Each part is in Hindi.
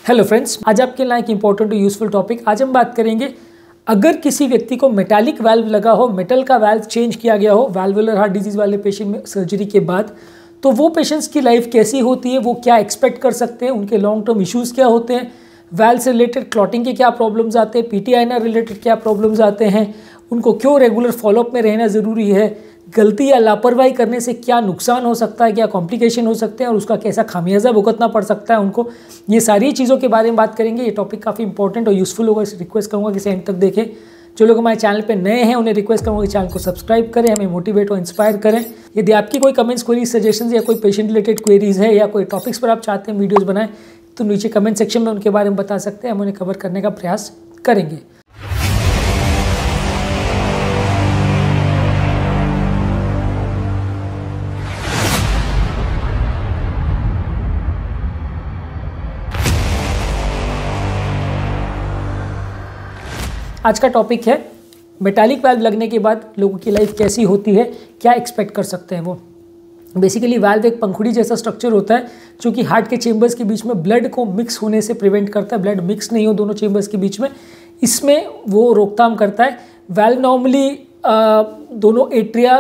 हेलो फ्रेंड्स, आज आपके लिए एक इंपॉर्टेंट और यूजफुल टॉपिक। आज हम बात करेंगे अगर किसी व्यक्ति को मेटालिक वाल्व लगा हो, मेटल का वाल्व चेंज किया गया हो वाल्वुलर हार्ट डिजीज वाले पेशेंट में सर्जरी के बाद, तो वो पेशेंट्स की लाइफ कैसी होती है, वो क्या एक्सपेक्ट कर सकते हैं, उनके लॉन्ग टर्म इश्यूज़ क्या होते हैं, वाल्व से रिलेटेड क्लॉटिंग के क्या प्रॉब्लम्स आते हैं, पीटीआईआर रिलेटेड क्या प्रॉब्लम्स आते हैं, उनको क्यों रेगुलर फॉलोअप में रहना ज़रूरी है, गलती या लापरवाही करने से क्या नुकसान हो सकता है, क्या कॉम्प्लिकेशन हो सकते हैं और उसका कैसा खामियाजा भुगतना पड़ सकता है उनको, ये सारी चीज़ों के बारे में बात करेंगे। ये टॉपिक काफ़ी इंपॉर्टेंट और यूजफुल होगा, रिक्वेस्ट करूँगा कि इसे एंड तक देखें। जो लोग हमारे चैनल पे नए हैं उन्हें रिक्वेस्ट करूँगा कि चैनल को सब्सक्राइब करें, हमें मोटिवेट और इंस्पायर करें। यदि आपकी कोई कमेंट्स, क्वेरीज, सजेशंस या कोई पेशेंट रिलेटेड क्वेरीज है या कोई टॉपिक्स पर आप चाहते हैं वीडियोज़ बनाएं, तो नीचे कमेंट सेक्शन में उनके बारे में बता सकते हैं, हम उन्हें कवर करने का प्रयास करेंगे। आज का टॉपिक है मेटालिक वाल्व लगने के बाद लोगों की लाइफ कैसी होती है, क्या एक्सपेक्ट कर सकते हैं वो। बेसिकली वाल्व एक पंखुड़ी जैसा स्ट्रक्चर होता है जो कि हार्ट के चेंबर्स के बीच में ब्लड को मिक्स होने से प्रिवेंट करता है, ब्लड मिक्स नहीं हो दोनों चेंबर्स के बीच में, इसमें वो रोकथाम करता है। वाल्व नॉर्मली दोनों एट्रिया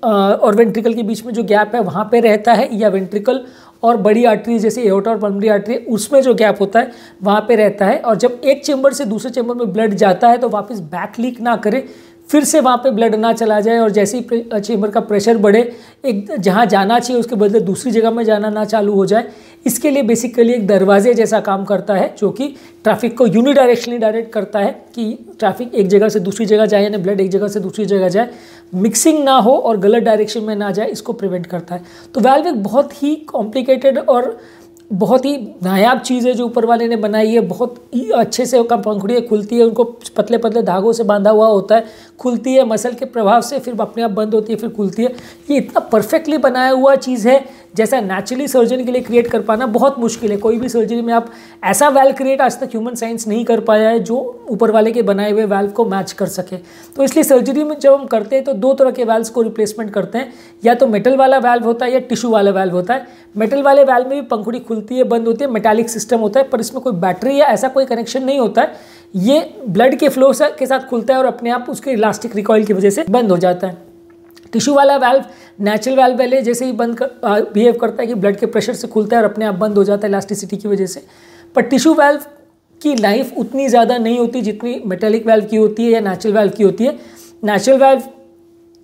और वेंट्रिकल के बीच में जो गैप है वहाँ पे रहता है, या वेंट्रिकल और बड़ी आर्टरी जैसे एओर्टा और पल्मोनरी आर्टरी उसमें जो गैप होता है वहाँ पे रहता है। और जब एक चेंबर से दूसरे चेंबर में ब्लड जाता है तो वापस बैक लीक ना करे, फिर से वहाँ पे ब्लड ना चला जाए और जैसे ही चेंबर का प्रेशर बढ़े, एक जहाँ जाना चाहिए उसके बदले दूसरी जगह में जाना ना चालू हो जाए, इसके लिए बेसिकली एक दरवाजे जैसा काम करता है जो कि ट्रैफिक को यूनिडायरेक्शनली डायरेक्ट करता है कि ट्रैफिक एक जगह से दूसरी जगह जाए, यानी ब्लड एक जगह से दूसरी जगह जाए, मिक्सिंग ना हो और गलत डायरेक्शन में ना जाए, इसको प्रिवेंट करता है। तो वाल्व एक बहुत ही कॉम्प्लिकेटेड और बहुत ही नायाब चीज़ है जो ऊपर वाले ने बनाई है। बहुत ही अच्छे से पंखुड़ियाँ खुलती है, उनको पतले पतले धागों से बांधा हुआ होता है, खुलती है मसल के प्रभाव से, फिर अपने आप बंद होती है, फिर खुलती है। ये इतना परफेक्टली बनाया हुआ चीज़ है जैसा नेचुरली सर्जन के लिए क्रिएट कर पाना बहुत मुश्किल है। कोई भी सर्जरी में आप ऐसा वाल्व क्रिएट आज तक ह्यूमन साइंस नहीं कर पाया है जो ऊपर वाले के बनाए हुए वाल्व को मैच कर सके। तो इसलिए सर्जरी में जब हम करते हैं तो दो तरह के वाल्व्स को रिप्लेसमेंट करते हैं, या तो मेटल वाला वाल्व होता है या टिश्यू वाला वाल्व होता है। मेटल वाले वाल्व में भी पंखुड़ी खुलती है, बंद होती है, मेटालिक सिस्टम होता है, पर इसमें कोई बैटरी या ऐसा कोई कनेक्शन नहीं होता है। ये ब्लड के फ्लो के साथ खुलता है और अपने आप उसके इलास्टिक रिकॉइल की वजह से बंद हो जाता है। टिश्यू वाला वाल्व नेचुरल वाल्व वाले जैसे ही बिहेव करता है कि ब्लड के प्रेशर से खुलता है और अपने आप बंद हो जाता है इलास्टिसिटी की वजह से। पर टिश्यू वाल्व की लाइफ उतनी ज़्यादा नहीं होती जितनी मेटालिक वाल्व की होती है या नेचुरल वाल्व की होती है। नेचुरल वाल्व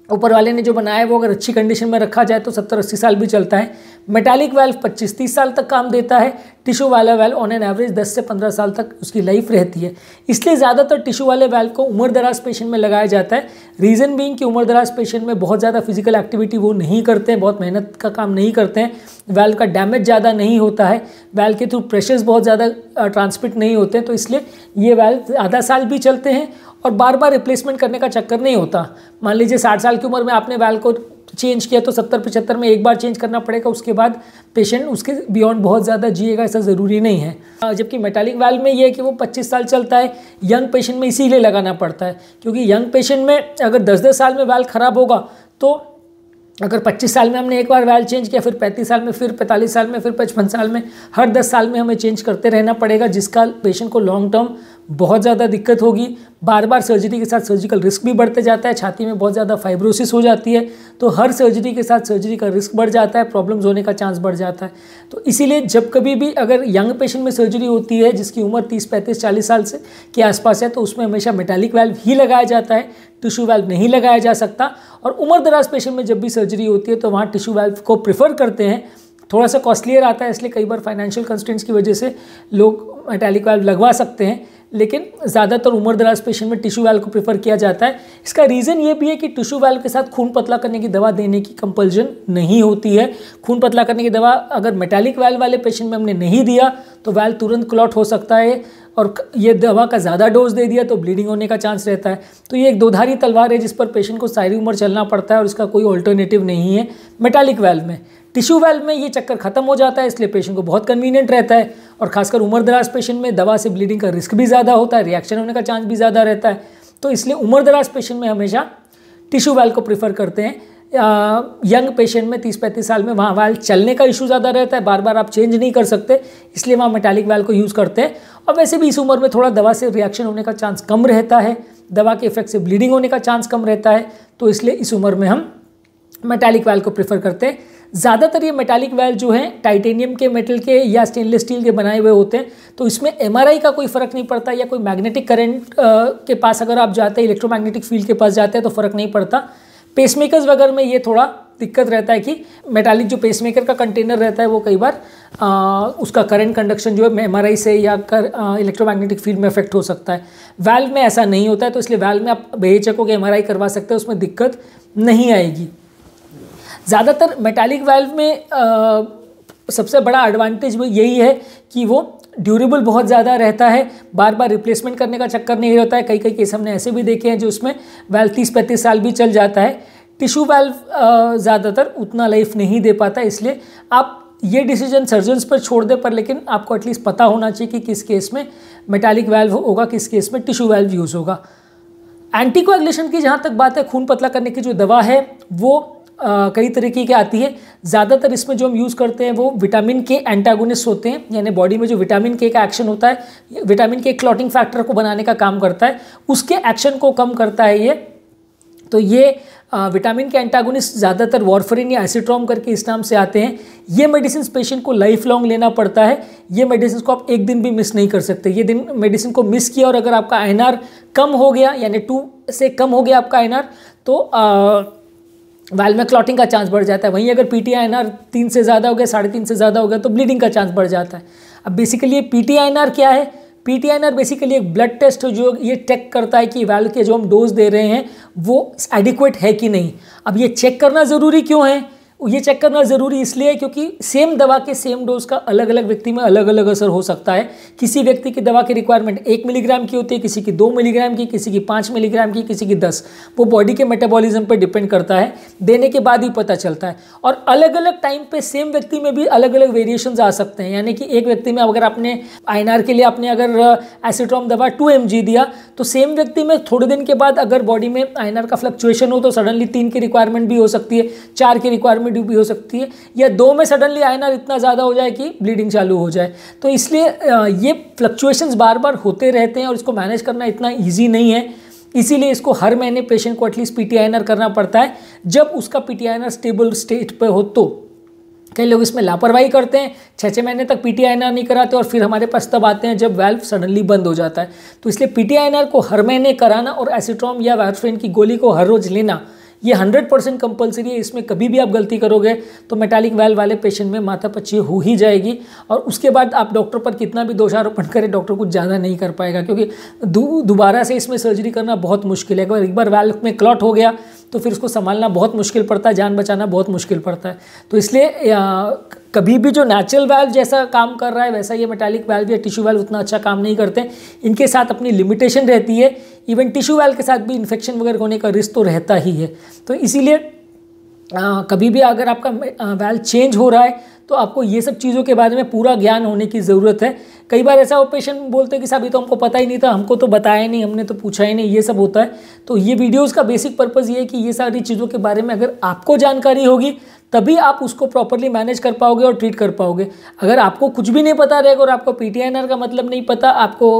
ऊपर वाले ने जो बनाया है वो अगर अच्छी कंडीशन में रखा जाए तो 70-80 साल भी चलता है। मेटालिक वाल्व 25-30 साल तक काम देता है। टिश्यू वाला वाल्व ऑन एन एवरेज 10 से 15 साल तक उसकी लाइफ रहती है। इसलिए ज़्यादातर टिश्यू वाले वाल्व को उम्र दराज पेशेंट में लगाया जाता है। रीज़न बीइंग कि उम्र दराज पेशेंट में बहुत ज़्यादा फिजिकल एक्टिविटी वो नहीं करते हैं, बहुत मेहनत का काम नहीं करते हैं, वाल्व का डैमेज ज़्यादा नहीं होता है, वाल्व के थ्रू प्रेशर्स बहुत ज़्यादा ट्रांसमिट नहीं होते हैं, तो इसलिए ये वाल्व ज़्यादा साल भी चलते हैं और बार बार रिप्लेसमेंट करने का चक्कर नहीं होता। मान लीजिए 60 साल की उम्र में आपने वाल्व को चेंज किया तो 70-75 में एक बार चेंज करना पड़ेगा, उसके बाद पेशेंट उसके बियॉन्ड बहुत ज़्यादा जिएगा, ऐसा ज़रूरी नहीं है। जबकि मेटालिक वाल्व में ये है कि वो 25 साल चलता है। यंग पेशेंट में इसीलिए लगाना पड़ता है क्योंकि यंग पेशेंट में अगर 10-10 साल में वाल्व ख़राब होगा तो अगर 25 साल में हमने एक बार वाल्व चेंज किया, फिर 35 साल में, फिर 45 साल में, फिर 55 साल में, हर 10 साल में हमें चेंज करते रहना पड़ेगा, जिसका पेशेंट को लॉन्ग टर्म बहुत ज़्यादा दिक्कत होगी। बार बार सर्जरी के साथ सर्जिकल रिस्क भी बढ़ते जाता है, छाती में बहुत ज़्यादा फाइब्रोसिस हो जाती है, तो हर सर्जरी के साथ सर्जरी का रिस्क बढ़ जाता है, प्रॉब्लम्स होने का चांस बढ़ जाता है। तो इसीलिए जब कभी भी अगर यंग पेशेंट में सर्जरी होती है जिसकी उम्र 30-35-40 साल से के आसपास है, तो उसमें हमेशा मेटालिक वाल्व ही लगाया जाता है, टिश्यू वाल्व नहीं लगाया जा सकता। और उम्र दराज पेशेंट में जब भी सर्जरी होती है तो वहाँ टिश्यू वाल्व को प्रेफर करते हैं। थोड़ा सा कॉस्टलियर आता है, इसलिए कई बार फाइनेंशियल कंस्ट्रेंट्स की वजह से लोग मेटालिक वाल्व लगवा सकते हैं, लेकिन ज़्यादातर उम्र दराज पेशेंट में टिश्यू वाल्व को प्रेफर किया जाता है। इसका रीज़न ये भी है कि टिश्यू वाल्व के साथ खून पतला करने की दवा देने की कंपल्जन नहीं होती है। खून पतला करने की दवा अगर मेटालिक वाल्व वाले पेशेंट में हमने नहीं दिया तो वाल्व तुरंत क्लॉट हो सकता है, और ये दवा का ज़्यादा डोज दे दिया तो ब्लीडिंग होने का चांस रहता है। तो ये एक दोधारी तलवार है जिस पर पेशेंट को सारी उम्र चलना पड़ता है और इसका कोई ऑल्टरनेटिव नहीं है मेटालिक वाल्व में। टिश्यू वाल्व में ये चक्कर खत्म हो जाता है, इसलिए पेशेंट को बहुत कन्वीनियंट रहता है, और खासकर उम्र दराज पेशेंट में दवा से ब्लीडिंग का रिस्क भी ज़्यादा होता है, रिएक्शन होने का चांस भी ज़्यादा रहता है। तो इसलिए उम्र दराज पेशेंट में हमेशा टिश्यू वाल्व को प्रेफर करते हैं। यंग पेशेंट में 30-35 साल में वहाँ वाल्व चलने का इशू ज़्यादा रहता है, बार बार आप चेंज नहीं कर सकते, इसलिए वहाँ मेटालिक वाल्व को यूज़ करते हैं। और वैसे भी इस उम्र में थोड़ा दवा से रिएक्शन होने का चांस कम रहता है, दवा के इफेक्ट से ब्लीडिंग होने का चांस कम रहता है, तो इसलिए इस उम्र में हम मेटालिक वाल्व को प्रेफर करते हैं। ज़्यादातर ये मेटालिक वाल्व जो हैं टाइटेनियम के, मेटल के या स्टेनलेस स्टील के बनाए हुए होते हैं, तो इसमें एमआरआई का कोई फ़र्क नहीं पड़ता, या कोई मैग्नेटिक करंट के पास अगर आप जाते हैं, इलेक्ट्रोमैग्नेटिक फील्ड के पास जाते हैं तो फ़र्क नहीं पड़ता। पेसमेकर्स वगैरह में ये थोड़ा दिक्कत रहता है कि मेटालिक जो पेसमेकर का कंटेनर रहता है वो कई बार उसका करंट कंडक्शन जो है एमआरआई से या इलेक्ट्रोमैग्नेटिक फील्ड में इफेक्ट हो सकता है। वाल्व में ऐसा नहीं होता है, तो इसलिए वाल्व में आप बेहिचक होकर एमआरआई करवा सकते हैं, उसमें दिक्कत नहीं आएगी। ज़्यादातर मेटालिक वाल्व में सबसे बड़ा एडवांटेज वो यही है कि वो ड्यूरेबल बहुत ज़्यादा रहता है, बार बार रिप्लेसमेंट करने का चक्कर नहीं रहता है। कई कई केस हमने ऐसे भी देखे हैं जो उसमें वाल्व 30-35 साल भी चल जाता है। टिश्यू वाल्व ज़्यादातर उतना लाइफ नहीं दे पाता, इसलिए आप ये डिसीजन सर्जन्स पर छोड़ दें, पर लेकिन आपको एटलीस्ट पता होना चाहिए कि किस केस में मेटालिक वाल्व होगा, किस केस में टिश्यू वाल्व यूज़ होगा। एंटीकोएगुलेशन की जहाँ तक बात है, खून पतला करने की जो दवा है वो कई तरीके की आती है। ज़्यादातर इसमें जो हम यूज़ करते हैं वो विटामिन के एंटागोनिस्ट होते हैं, यानी बॉडी में जो विटामिन के का एक्शन होता है, विटामिन के क्लॉटिंग फैक्टर को बनाने का काम करता है, उसके एक्शन को कम करता है ये। तो ये विटामिन के एंटागोनिस्ट ज़्यादातर वारफरिन या एसिट्रोम करके इस नाम से आते हैं। ये मेडिसिन पेशेंट को लाइफ लॉन्ग लेना पड़ता है, ये मेडिसिन को आप एक दिन भी मिस नहीं कर सकते। ये दिन मेडिसिन को मिस किया और अगर आपका आईएनआर कम हो गया, यानी 2 से कम हो गया आपका आईएनआर, तो वाल्व में क्लॉटिंग का चांस बढ़ जाता है। वहीं अगर पीटीआईएनआर 3 से ज़्यादा हो गया, 3.5 से ज़्यादा हो गया, तो ब्लीडिंग का चांस बढ़ जाता है। अब बेसिकली ये पीटीआईएनआर क्या है? पीटीआईएनआर बेसिकली एक ब्लड टेस्ट है जो ये चेक करता है कि वाल्व के जो हम डोज दे रहे हैं वो एडिक्वेट है कि नहीं। अब ये चेक करना ज़रूरी क्यों है? ये चेक करना ज़रूरी इसलिए है क्योंकि सेम दवा के सेम डोज का अलग अलग व्यक्ति में अलग अलग असर हो सकता है। किसी व्यक्ति की दवा की रिक्वायरमेंट 1 मिलीग्राम की होती है, किसी की 2 मिलीग्राम की, किसी की 5 मिलीग्राम की, किसी की 10। वो बॉडी के मेटाबॉलिज्म पर डिपेंड करता है, देने के बाद ही पता चलता है। और अलग अलग टाइम पे सेम व्यक्ति में भी अलग अलग वेरिएशंस आ सकते हैं। यानी कि एक व्यक्ति में अगर आपने आईएनआर के लिए आपने अगर एसिट्रोम दवा 2 mg दिया, तो सेम व्यक्ति में थोड़े दिन के बाद अगर बॉडी में आईएनआर का फ्लक्चुएशन हो तो सडनली 3 की रिक्वायरमेंट भी हो सकती है, 4 की रिक्वायरमेंट भी हो सकती है, या 2 में सडनली आईएनआर इतना ज़्यादा हो जाए कि ब्लीडिंग चालू हो जाए। तो इसलिए ये फ्लक्चुएशंस बार बार होते रहते हैं और इसको मैनेज करना इतना ईजी नहीं है। इसीलिए इसको हर महीने पेशेंट को एटलीस्ट पीटीआईएनआर करना पड़ता है। जब उसका पीटीआईएनआर स्टेबल स्टेट पर हो तो कई लोग इसमें लापरवाही करते हैं, 6-6 महीने तक पीटीआईएनआर नहीं कराते और फिर हमारे पास तब आते हैं जब वाल्व सडनली बंद हो जाता है। तो इसलिए पीटीआईएनआर को हर महीने कराना और एसिट्रोम या वारफरिन की गोली को हर रोज़ लेना ये 100% कंपलसरी है। इसमें कभी भी आप गलती करोगे तो मेटालिक वाल्व वाले पेशेंट में माथापच्ची हो ही जाएगी और उसके बाद आप डॉक्टर पर कितना भी दोषारोपण करें, डॉक्टर कुछ ज़्यादा नहीं कर पाएगा, क्योंकि दोबारा से इसमें सर्जरी करना बहुत मुश्किल है। अगर एक बार वाल्व में क्लॉट हो गया तो फिर उसको संभालना बहुत मुश्किल पड़ता है, जान बचाना बहुत मुश्किल पड़ता है। तो इसलिए कभी भी जो नेचुरल वाल्व जैसा काम कर रहा है वैसा ये मेटालिक वाल्व या टिश्यू वाल्व उतना अच्छा काम नहीं करते। इनके साथ अपनी लिमिटेशन रहती है। इवन टिश्यू वाल्व के साथ भी इन्फेक्शन वगैरह होने का रिस्क तो रहता ही है। तो इसीलिए कभी भी अगर आपका वाल्व चेंज हो रहा है तो आपको ये सब चीज़ों के बारे में पूरा ज्ञान होने की ज़रूरत है। कई बार ऐसा वो पेशेंट बोलते हैं कि साहब ये तो हमको पता ही नहीं था, हमको तो बताया नहीं, हमने तो पूछा ही नहीं, ये सब होता है। तो ये वीडियोस का बेसिक पर्पज़ ये है कि ये सारी चीज़ों के बारे में अगर आपको जानकारी होगी तभी आप उसको प्रॉपरली मैनेज कर पाओगे और ट्रीट कर पाओगे। अगर आपको कुछ भी नहीं पता रहेगा और आपको पीटीआईएनआर का मतलब नहीं पता, आपको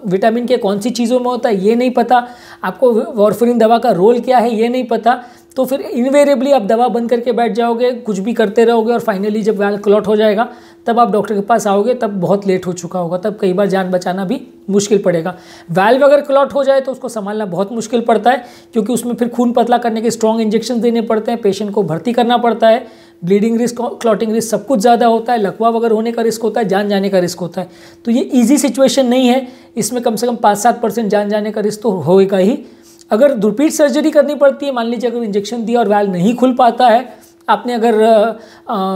विटामिन के कौन सी चीज़ों में होता है ये नहीं पता, आपको वारफरिन दवा का रोल क्या है ये नहीं पता, तो फिर इनवेरिएबली आप दवा बंद करके बैठ जाओगे, कुछ भी करते रहोगे और फाइनली जब वाल्व क्लॉट हो जाएगा तब आप डॉक्टर के पास आओगे, तब बहुत लेट हो चुका होगा, तब कई बार जान बचाना भी मुश्किल पड़ेगा। वाल्व अगर क्लॉट हो जाए तो उसको संभालना बहुत मुश्किल पड़ता है, क्योंकि उसमें फिर खून पतला करने के स्ट्रॉन्ग इंजेक्शन देने पड़ते हैं, पेशेंट को भर्ती करना पड़ता है, ब्लीडिंग रिस्क, क्लॉटिंग रिस्क सब कुछ ज़्यादा होता है, लकवा वगैरह होने का रिस्क होता है, जान जाने का रिस्क होता है। तो ये ईजी सिचुएशन नहीं है, इसमें कम से कम 5-7% जान जाने का रिस्क तो होएगा ही। अगर रिपीट सर्जरी करनी पड़ती है, मान लीजिए अगर इंजेक्शन दिया और वाल्व नहीं खुल पाता है, आपने अगर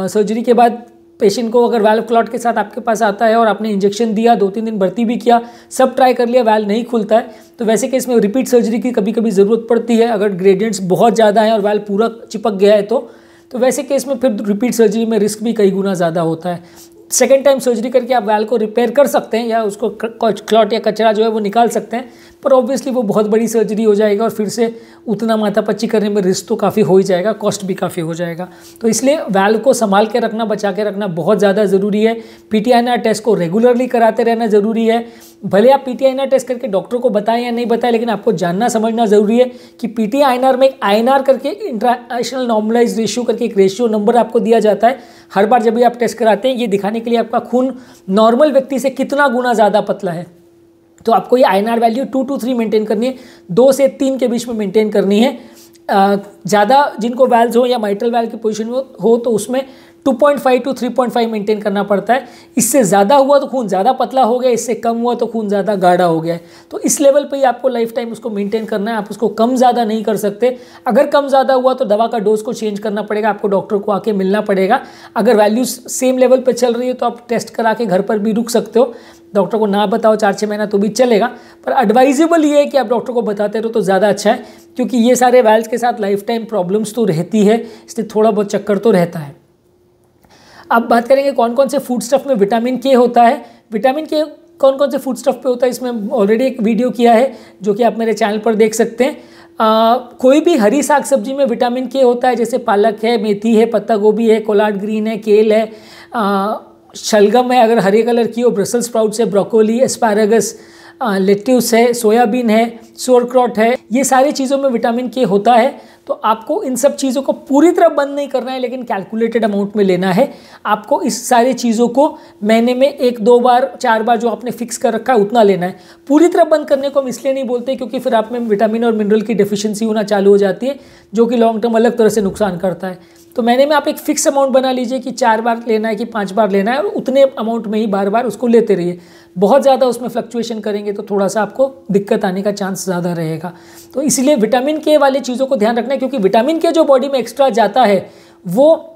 सर्जरी के बाद पेशेंट को अगर वाल्व क्लॉट के साथ आपके पास आता है और आपने इंजेक्शन दिया, 2-3 दिन भर्ती भी किया, सब ट्राई कर लिया, वाल्व नहीं खुलता है, तो वैसे केस में रिपीट सर्जरी की कभी कभी ज़रूरत पड़ती है। अगर ग्रेडियंट्स बहुत ज़्यादा हैं और वाल्व पूरा चिपक गया है तो वैसे केस में फिर रिपीट सर्जरी में रिस्क भी कई गुना ज़्यादा होता है। सेकेंड टाइम सर्जरी करके आप वाल्व को रिपेयर कर सकते हैं या उसको क्लॉट या कचरा जो है वो निकाल सकते हैं, पर ऑब्वियसली वो बहुत बड़ी सर्जरी हो जाएगा और फिर से उतना माथापच्ची करने में रिस्क तो काफ़ी हो ही जाएगा, कॉस्ट भी काफ़ी हो जाएगा। तो इसलिए वाल्व को संभाल के रखना, बचा के रखना बहुत ज़्यादा ज़रूरी है। पीटीआईएनआर टेस्ट को रेगुलरली कराते रहना ज़रूरी है। भले आप पीटीआईएनआर टेस्ट करके डॉक्टर को बताएं या नहीं बताएं, लेकिन आपको जानना समझना ज़रूरी है कि पीटीआईएनआर में एक आईएनआर करके इंटरनेशनल नॉर्मलाइज्ड रेशियो करके एक रेशियो नंबर आपको दिया जाता है हर बार जब भी आप टेस्ट कराते हैं, ये दिखाने के लिए आपका खून नॉर्मल व्यक्ति से कितना गुना ज़्यादा पतला है। तो आपको ये आईएनआर वैल्यू 2 to 3 मेंटेन करनी है, 2 से 3 के बीच में मेंटेन करनी है। ज़्यादा जिनको वैल्व्स हो या माइट्रल वैल्व की पोजीशन हो तो उसमें 2.5 to 3.5 मेंटेन करना पड़ता है। इससे ज़्यादा हुआ तो खून ज़्यादा पतला हो गया, इससे कम हुआ तो खून ज़्यादा गाढ़ा हो गया है। तो इस लेवल पे ही आपको लाइफ टाइम उसको मेंटेन करना है, आप उसको कम ज़्यादा नहीं कर सकते। अगर कम ज़्यादा हुआ तो दवा का डोज को चेंज करना पड़ेगा, आपको डॉक्टर को आके मिलना पड़ेगा। अगर वैल्यूज सेम लेवल पर चल रही है तो आप टेस्ट करा के घर पर भी रुक सकते हो, डॉक्टर को ना बताओ 4-6 महीना तो भी चलेगा, पर एडवाइजेबल ये है कि आप डॉक्टर को बताते रहो तो ज़्यादा अच्छा है, क्योंकि ये सारे वैल्व्स के साथ लाइफ टाइम प्रॉब्लम्स तो रहती है, इसलिए थोड़ा बहुत चक्कर तो रहता है। अब बात करेंगे कौन कौन से फूड स्टफ में विटामिन के होता है। विटामिन के कौन कौन से फूड स्टफ पे होता है, इसमें ऑलरेडी एक वीडियो किया है जो कि आप मेरे चैनल पर देख सकते हैं। कोई भी हरी साग सब्जी में विटामिन के होता है, जैसे पालक है, मेथी है, पत्ता गोभी है, कोलाड ग्रीन है, केल है, शलगम है अगर हरे कलर की हो, ब्रसेल्स स्प्राउट्स है, ब्रोकोली, एस्पैरागस, लेट्यूस है, सोयाबीन है, सोरक्रॉट है, ये सारी चीज़ों में विटामिन के होता है। तो आपको इन सब चीज़ों को पूरी तरह बंद नहीं करना है, लेकिन कैलकुलेटेड अमाउंट में लेना है। आपको इस सारी चीज़ों को महीने में 1-2 बार 4 बार जो आपने फिक्स कर रखा है उतना लेना है। पूरी तरह बंद करने को हम इसलिए नहीं बोलते क्योंकि फिर आप में विटामिन और मिनरल की डेफिशिएंसी होना चालू हो जाती है, जो कि लॉन्ग टर्म अलग तरह से नुकसान करता है। तो महीने में आप एक फिक्स अमाउंट बना लीजिए कि 4 बार लेना है कि 5 बार लेना है, और उतने अमाउंट में ही बार बार उसको लेते रहिए। बहुत ज़्यादा उसमें फ्लक्चुएशन करेंगे तो थोड़ा सा आपको दिक्कत आने का चांस ज़्यादा रहेगा। तो इसलिए विटामिन के वाली चीज़ों को ध्यान रखना है, क्योंकि विटामिन के जो बॉडी में एक्स्ट्रा जाता है वो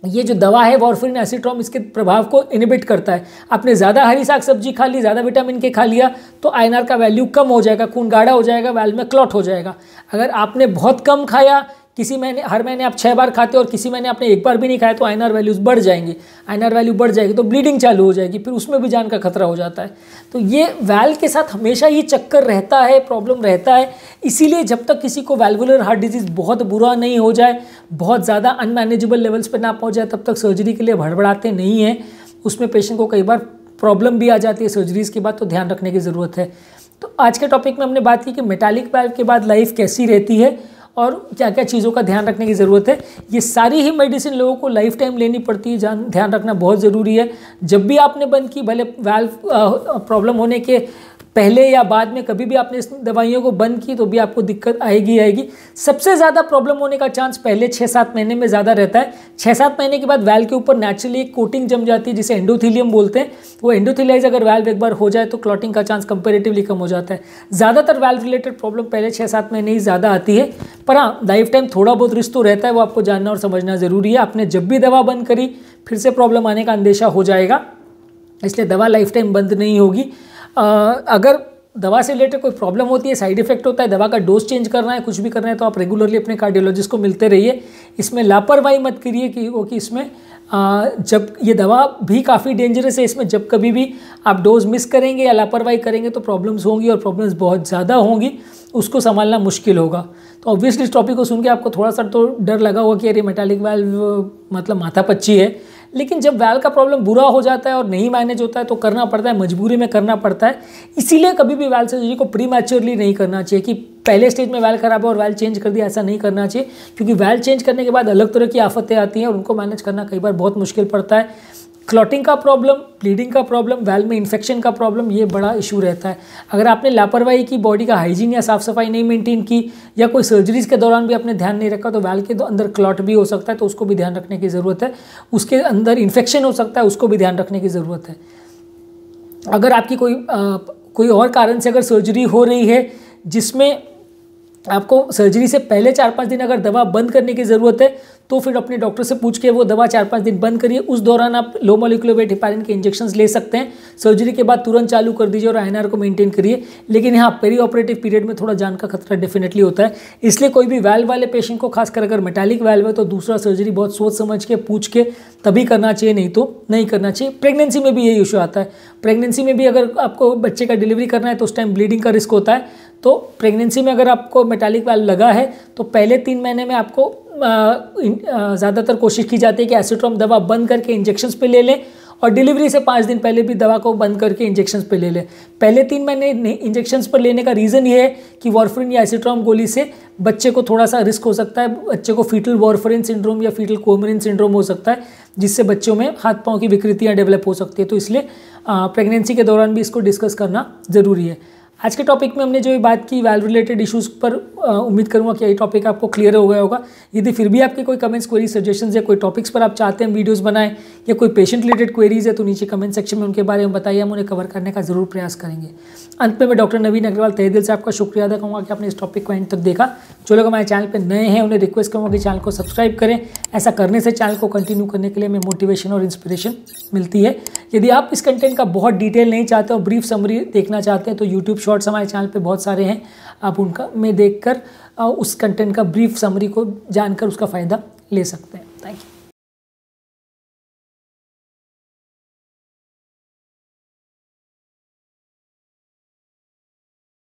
ये जो दवा है वारफरिन एसिट्रॉम, इसके प्रभाव को इनहिबिट करता है। आपने ज़्यादा हरी साग सब्जी खा ली, ज़्यादा विटामिन के खा लिया तो आईएनआर का वैल्यू कम हो जाएगा, खून गाढ़ा हो जाएगा, वैल्व में क्लॉट हो जाएगा। अगर आपने बहुत कम खाया, किसी महीने हर महीने आप 6 बार खाते हो और किसी महीने आपने 1 बार भी नहीं खाया, तो आईएनआर वैल्यूज बढ़ जाएंगी। आईएनआर वैल्यू बढ़ जाएगी तो ब्लीडिंग चालू हो जाएगी, फिर उसमें भी जान का खतरा हो जाता है। तो ये वैल्व के साथ हमेशा ये चक्कर रहता है, प्रॉब्लम रहता है। इसीलिए जब तक किसी को वैल्वुलर हार्ट डिजीज़ बहुत बुरा नहीं हो जाए, बहुत ज़्यादा अनमैनेजेबल लेवल्स पर ना पहुँच जाए, तब तक सर्जरी के लिए भड़बड़ाते नहीं हैं। उसमें पेशेंट को कई बार प्रॉब्लम भी आ जाती है सर्जरीज के बाद, तो ध्यान रखने की ज़रूरत है। तो आज के टॉपिक में हमने बात की कि मेटालिक वैल्व के बाद लाइफ कैसी रहती है और क्या क्या चीज़ों का ध्यान रखने की ज़रूरत है। ये सारी ही मेडिसिन लोगों को लाइफ टाइम लेनी पड़ती है, ध्यान रखना बहुत ज़रूरी है। जब भी आपने बंद की, भले वैल्व प्रॉब्लम होने के पहले या बाद में, कभी भी आपने इस दवाइयों को बंद की तो भी आपको दिक्कत आएगी। सबसे ज़्यादा प्रॉब्लम होने का चांस पहले 6-7 महीने में ज़्यादा रहता है। 6-7 महीने के बाद वैल्व के ऊपर नेचुरली एक कोटिंग जम जाती है जिसे एंडोथीलियम बोलते हैं। वो एंडोथीलियाइज अगर वैल्व एक बार हो जाए तो क्लॉटिंग का चांस कंपेरेटिवली कम हो जाता है। ज़्यादातर वैल्व रिलेटेड प्रॉब्लम पहले 6-7 महीने ही ज़्यादा आती है, पर हाँ लाइफ टाइम थोड़ा बहुत रिस्क तो रहता है, वो आपको जानना और समझना ज़रूरी है। आपने जब भी दवा बंद करी फिर से प्रॉब्लम आने का अंदेशा हो जाएगा, इसलिए दवा लाइफ टाइम बंद नहीं होगी। अगर दवा से रिलेटेड कोई प्रॉब्लम होती है, साइड इफेक्ट होता है, दवा का डोज चेंज करना है, कुछ भी करना है, तो आप रेगुलरली अपने कार्डियोलॉजिस्ट को मिलते रहिए। इसमें लापरवाही मत करिए कि इसमें जब ये दवा भी काफ़ी डेंजरस है, इसमें जब कभी भी आप डोज मिस करेंगे या लापरवाही करेंगे तो प्रॉब्लम्स होंगी और प्रॉब्लम्स बहुत ज़्यादा होंगी, उसको संभालना मुश्किल होगा। तो ऑब्वियसली इस टॉपिक को सुन के आपको थोड़ा सा तो डर लगा होगा कि अरे मेटालिक वैल्व मतलब माथापच्ची है, लेकिन जब वैल्व का प्रॉब्लम बुरा हो जाता है और नहीं मैनेज होता है तो करना पड़ता है, मजबूरी में करना पड़ता है। इसीलिए कभी भी वैल्व सर्जरी को प्रीमैच्योरली नहीं करना चाहिए कि पहले स्टेज में वैल्व खराब है और वैल्व चेंज कर दिया, ऐसा नहीं करना चाहिए, क्योंकि वैल्व चेंज करने के बाद अलग तरह की आफतें आती हैं और उनको मैनेज करना कई बार बहुत मुश्किल पड़ता है। क्लॉटिंग का प्रॉब्लम, ब्लीडिंग का प्रॉब्लम, वैल्व में इन्फेक्शन का प्रॉब्लम, ये बड़ा इशू रहता है। अगर आपने लापरवाही की, बॉडी का हाइजीन या साफ सफाई नहीं मेंटेन की, या कोई सर्जरीज के दौरान भी आपने ध्यान नहीं रखा, तो वैल्व के अंदर क्लॉट भी हो सकता है, तो उसको भी ध्यान रखने की ज़रूरत है। उसके अंदर इन्फेक्शन हो सकता है, उसको भी ध्यान रखने की ज़रूरत है। अगर आपकी कोई और कारण से अगर सर्जरी हो रही है जिसमें आपको सर्जरी से पहले 4-5 दिन अगर दवा बंद करने की ज़रूरत है तो फिर अपने डॉक्टर से पूछ के वो दवा 4-5 दिन बंद करिए। उस दौरान आप लो मॉलिक्यूलर वेट हेपारिन के इंजेक्शंस ले सकते हैं। सर्जरी के बाद तुरंत चालू कर दीजिए और INR को मेंटेन करिए। लेकिन यहाँ पेरी ऑपरेटिव पीरियड में थोड़ा जान का खतरा डेफिनेटली होता है। इसलिए कोई भी वाल्व वाले पेशेंट को, खासकर अगर मेटालिक वाल्व है, तो दूसरा सर्जरी बहुत सोच समझ के पूछ के तभी करना चाहिए, नहीं तो नहीं करना चाहिए। प्रेगनेंसी में भी यही इशू आता है। प्रेगनेंसी में भी अगर आपको बच्चे का डिलीवरी करना है तो उस टाइम ब्लीडिंग का रिस्क होता है। तो प्रेगनेंसी में अगर आपको मेटालिक वाल्व लगा है तो पहले 3 महीने में आपको ज़्यादातर कोशिश की जाती है कि एसिट्रोम दवा बंद करके इंजेक्शंस पे ले लें और डिलीवरी से 5 दिन पहले भी दवा को बंद करके इंजेक्शंस पे ले लें। पहले 3 महीने इंजेक्शंस पर लेने का रीज़न ये है कि वारफरिन या एसिट्रोम गोली से बच्चे को थोड़ा सा रिस्क हो सकता है। बच्चे को फीटल वारफरिन सिंड्रोम या फीटल कोमरिन सिंड्रोम हो सकता है, जिससे बच्चों में हाथ पाँव की विकृतियाँ डेवलप हो सकती है। तो इसलिए प्रेगनेंसी के दौरान भी इसको डिस्कस करना ज़रूरी है। आज के टॉपिक में हमने जो बात की वाल्व रिलेटेड इश्यूज़ पर, उम्मीद करूँगा कि ये टॉपिक आपको क्लियर हो गया होगा। यदि फिर भी आपके कोई कमेंट्स, क्वेरी, सजेशंस या कोई टॉपिक्स पर आप चाहते हैं वीडियोस बनाएं या कोई पेशेंट रिलेटेड क्वेरीज है तो नीचे कमेंट सेक्शन में उनके बारे में बताइए, हम उन्हें कवर करने का ज़रूर प्रयास करेंगे। अंत में मैं डॉक्टर नवीन अग्रवाल तहे दिल से आपका शुक्रिया अदा करूँगा कि आपने इस टॉपिक को एंड तक देखा। जो लोग हमारे चैनल पर नए हैं उन्हें रिक्वेस्ट करूँगा कि चैनल को सब्सक्राइब करें। ऐसा करने से चैनल को कंटिन्यू करने के लिए हमें मोटिवेशन और इंस्पिरेशन मिलती है। यदि आप इस कंटेंट का बहुत डिटेल नहीं चाहते और ब्रीफ समरी देखना चाहते हैं तो यूट्यूब शॉर्ट्स हमारे चैनल पे बहुत सारे हैं, आप उनका में देखकर उस कंटेंट का ब्रीफ समरी को जानकर उसका फ़ायदा ले सकते हैं। Thank you.